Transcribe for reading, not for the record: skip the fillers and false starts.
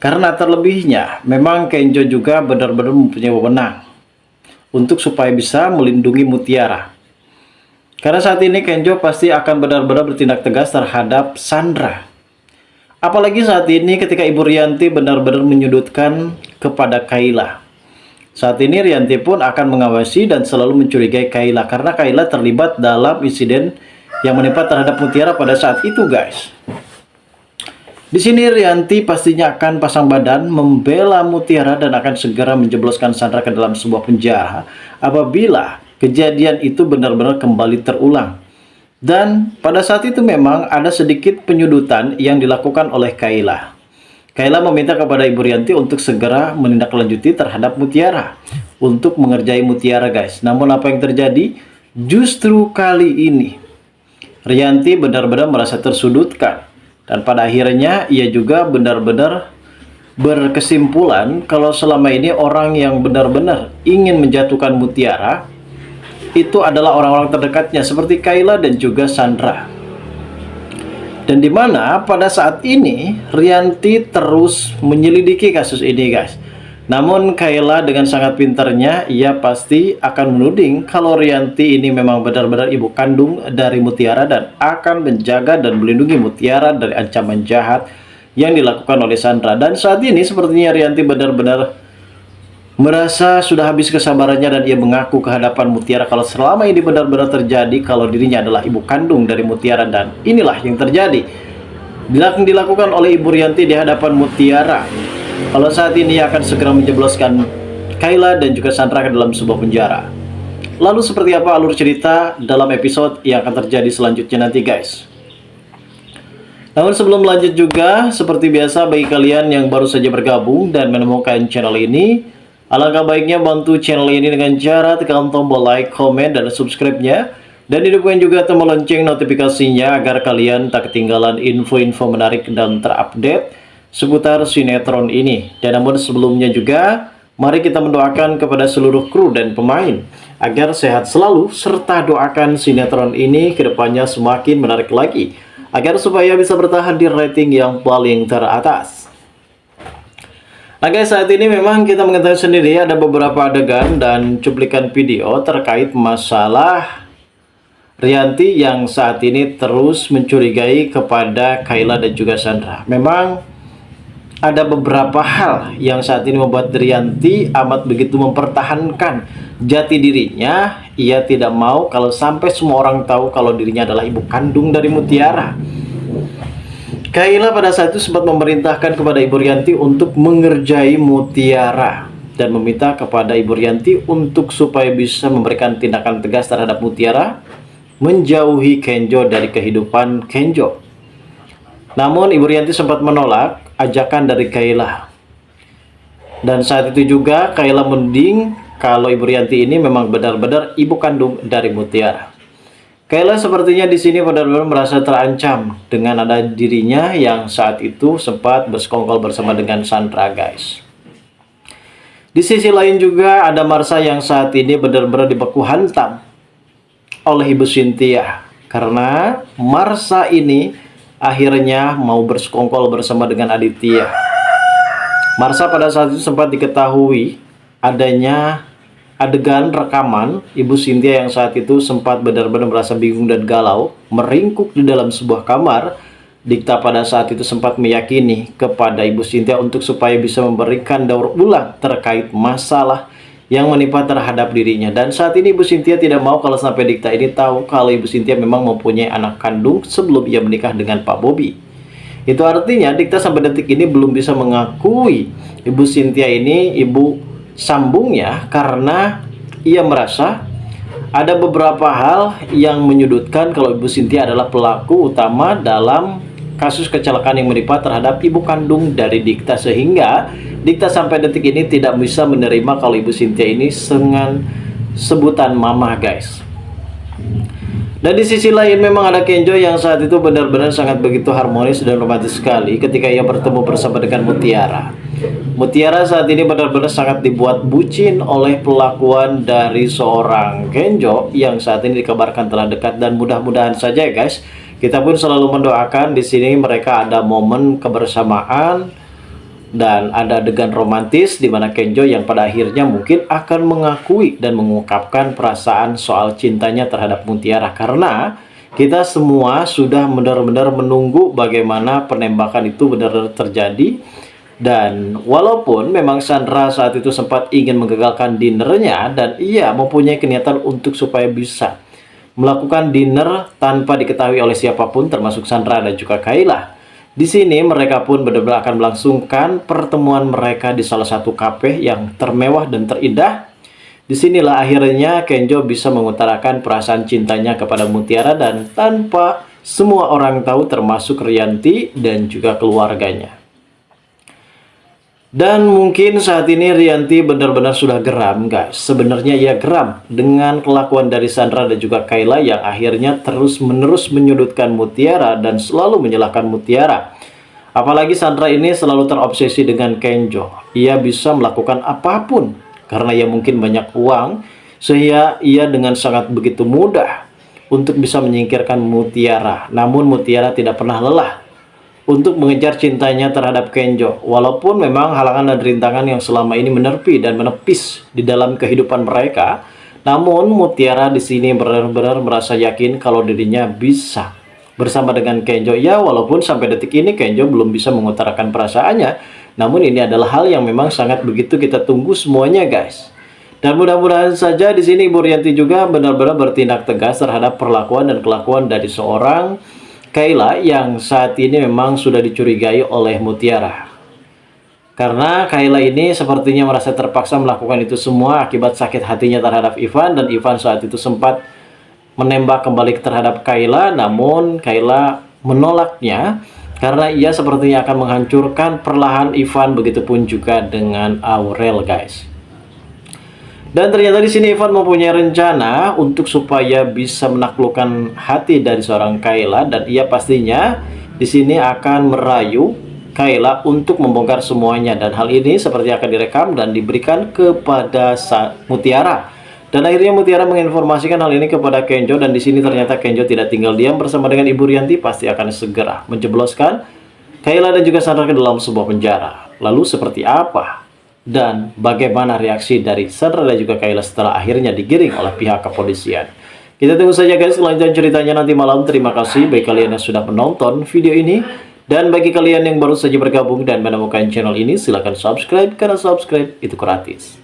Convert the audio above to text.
Karena terlebihnya, memang Kenjo juga benar-benar mempunyai wewenang untuk supaya bisa melindungi Mutiara. Karena saat ini Kenjo pasti akan benar-benar bertindak tegas terhadap Sandra. Apalagi saat ini ketika Ibu Rianti benar-benar menyudutkan kepada Kayla. Saat ini Rianti pun akan mengawasi dan selalu mencurigai Kayla karena Kayla terlibat dalam insiden yang menimpa terhadap Mutiara pada saat itu, guys. Di sini Rianti pastinya akan pasang badan membela Mutiara dan akan segera menjebloskan Sandra ke dalam sebuah penjara apabila kejadian itu benar-benar kembali terulang. Dan pada saat itu memang ada sedikit penyudutan yang dilakukan oleh Kayla. Kayla meminta kepada Ibu Rianti untuk segera menindaklanjuti terhadap Mutiara untuk mengerjai Mutiara, guys. Namun apa yang terjadi? Justru kali ini Rianti benar-benar merasa tersudutkan. Dan pada akhirnya ia juga benar-benar berkesimpulan kalau selama ini orang yang benar-benar ingin menjatuhkan Mutiara itu adalah orang-orang terdekatnya seperti Kayla dan juga Sandra. Dan dimana pada saat ini Rianti terus menyelidiki kasus ini, guys. Namun Kayla dengan sangat pintarnya ia pasti akan menuding kalau Rianti ini memang benar-benar ibu kandung dari Mutiara dan akan menjaga dan melindungi Mutiara dari ancaman jahat yang dilakukan oleh Sandra. Dan saat ini sepertinya Rianti benar-benar merasa sudah habis kesabarannya dan ia mengaku ke hadapan Mutiara kalau selama ini benar-benar terjadi kalau dirinya adalah ibu kandung dari Mutiara. Dan inilah yang terjadi dilakukan oleh Ibu Rianti di hadapan Mutiara. Kalau saat ini akan segera menjebloskan Kayla dan juga Sandra ke dalam sebuah penjara. Lalu seperti apa alur cerita dalam episode yang akan terjadi selanjutnya nanti, guys? Namun sebelum lanjut juga, seperti biasa bagi kalian yang baru saja bergabung dan menemukan channel ini, alangkah baiknya bantu channel ini dengan cara tekan tombol like, komen, dan subscribe-nya. Dan hidupkan juga tombol lonceng notifikasinya agar kalian tak ketinggalan info-info menarik dan terupdate seputar sinetron ini. Dan namun sebelumnya juga, mari kita mendoakan kepada seluruh kru dan pemain agar sehat selalu, serta doakan sinetron ini kedepannya semakin menarik lagi, agar supaya bisa bertahan di rating yang paling teratas. Nah guys, saat ini memang kita mengetahui sendiri ada beberapa adegan dan cuplikan video terkait masalah Rianti yang saat ini terus mencurigai kepada Kayla dan juga Sandra. Memang ada beberapa hal yang saat ini membuat Rianti amat begitu mempertahankan jati dirinya. Ia tidak mau kalau sampai semua orang tahu kalau dirinya adalah ibu kandung dari Mutiara. Kayla pada saat itu sempat memerintahkan kepada Ibu Rianti untuk mengerjai Mutiara dan meminta kepada Ibu Rianti untuk supaya bisa memberikan tindakan tegas terhadap Mutiara, menjauhi Kenjo dari kehidupan Kenjo. Namun Ibu Rianti sempat menolak ajakan dari Kayla. Dan saat itu juga Kayla menuding kalau Ibu Rianti ini memang benar-benar ibu kandung dari Mutiara. Kayla sepertinya di sini benar-benar merasa terancam dengan ada dirinya yang saat itu sempat bersekongkol bersama dengan Sandra, guys. Di sisi lain juga ada Marsha yang saat ini benar-benar dibeku hantam oleh Ibu Cynthia karena Marsha ini akhirnya mau bersekongkol bersama dengan Aditya. Marsha pada saat itu sempat diketahui adanya adegan rekaman Ibu Cynthia yang saat itu sempat benar-benar merasa bingung dan galau, meringkuk di dalam sebuah kamar. Dikta pada saat itu sempat meyakini kepada Ibu Cynthia untuk supaya bisa memberikan daur ulang terkait masalah yang menimpa terhadap dirinya. Dan saat ini Ibu Cynthia tidak mau kalau sampai Dikta ini tahu kalau Ibu Cynthia memang mempunyai anak kandung sebelum ia menikah dengan Pak Bobby. Itu artinya Dikta sampai detik ini belum bisa mengakui Ibu Cynthia ini ibu sambungnya karena ia merasa ada beberapa hal yang menyudutkan kalau Ibu Cynthia adalah pelaku utama dalam kasus kecelakaan yang menimpa terhadap ibu kandung dari Dikta, sehingga Dikta sampai detik ini tidak bisa menerima kalau Ibu Cynthia ini dengan sebutan mama, guys. Dan di sisi lain memang ada Kenjo yang saat itu benar-benar sangat begitu harmonis dan romantis sekali ketika ia bertemu bersama dengan Mutiara. Mutiara saat ini benar-benar sangat dibuat bucin oleh pelakuan dari seorang Kenjo yang saat ini dikabarkan telah dekat, dan mudah-mudahan saja, guys, kita pun selalu mendoakan di sini mereka ada momen kebersamaan Dan ada adegan romantis di mana Kenjo yang pada akhirnya mungkin akan mengakui dan mengungkapkan perasaan soal cintanya terhadap Mutiara. Karena kita semua sudah benar-benar menunggu bagaimana penembakan itu benar-benar terjadi. Dan walaupun memang Sandra saat itu sempat ingin menggagalkan dinernya dan ia mempunyai niatan untuk supaya bisa melakukan dinner tanpa diketahui oleh siapapun termasuk Sandra dan juga Kayla. Di sini mereka pun benar-benar akan melangsungkan pertemuan mereka di salah satu kafe yang termewah dan terindah. Disinilah akhirnya Kenjo bisa mengutarakan perasaan cintanya kepada Mutiara dan tanpa semua orang tahu termasuk Rianti dan juga keluarganya. Dan mungkin saat ini Rianti benar-benar sudah geram, guys. Sebenarnya ia geram dengan kelakuan dari Sandra dan juga Kayla yang akhirnya terus-menerus menyudutkan Mutiara dan selalu menyalahkan Mutiara. Apalagi Sandra ini selalu terobsesi dengan Kenjo. Ia bisa melakukan apapun karena ia mungkin banyak uang, sehingga ia dengan sangat begitu mudah untuk bisa menyingkirkan Mutiara. Namun Mutiara tidak pernah lelah untuk mengejar cintanya terhadap Kenjo. Walaupun memang halangan dan rintangan yang selama ini menerpi dan menepis di dalam kehidupan mereka, namun Mutiara di sini benar-benar merasa yakin kalau dirinya bisa bersama dengan Kenjo. Ya, walaupun sampai detik ini Kenjo belum bisa mengutarakan perasaannya, namun ini adalah hal yang memang sangat begitu kita tunggu semuanya, guys. Dan mudah-mudahan saja di sini Ibu Rianti juga benar-benar bertindak tegas terhadap perlakuan dan kelakuan dari seorang Kayla yang saat ini memang sudah dicurigai oleh Mutiara. Karena Kayla ini sepertinya merasa terpaksa melakukan itu semua akibat sakit hatinya terhadap Ivan. Dan Ivan saat itu sempat menembak kembali terhadap Kayla. Namun Kayla menolaknya karena ia sepertinya akan menghancurkan perlahan Ivan. Begitupun juga dengan Aurel, guys. Dan ternyata di sini Ivan mempunyai rencana untuk supaya bisa menaklukkan hati dari seorang Kayla dan ia pastinya di sini akan merayu Kayla untuk membongkar semuanya dan hal ini seperti akan direkam dan diberikan kepada Mutiara. Dan akhirnya Mutiara menginformasikan hal ini kepada Kenjo dan di sini ternyata Kenjo tidak tinggal diam bersama dengan Ibu Rianti pasti akan segera menjebloskan Kayla dan juga Sandra ke dalam sebuah penjara. Lalu seperti apa? Dan bagaimana reaksi dari Sandra dan juga Kayla setelah akhirnya digiring oleh pihak kepolisian? Kita tunggu saja, guys, kelanjutan ceritanya nanti malam. Terima kasih bagi kalian yang sudah menonton video ini. Dan bagi kalian yang baru saja bergabung dan menemukan channel ini, silahkan subscribe karena subscribe itu gratis.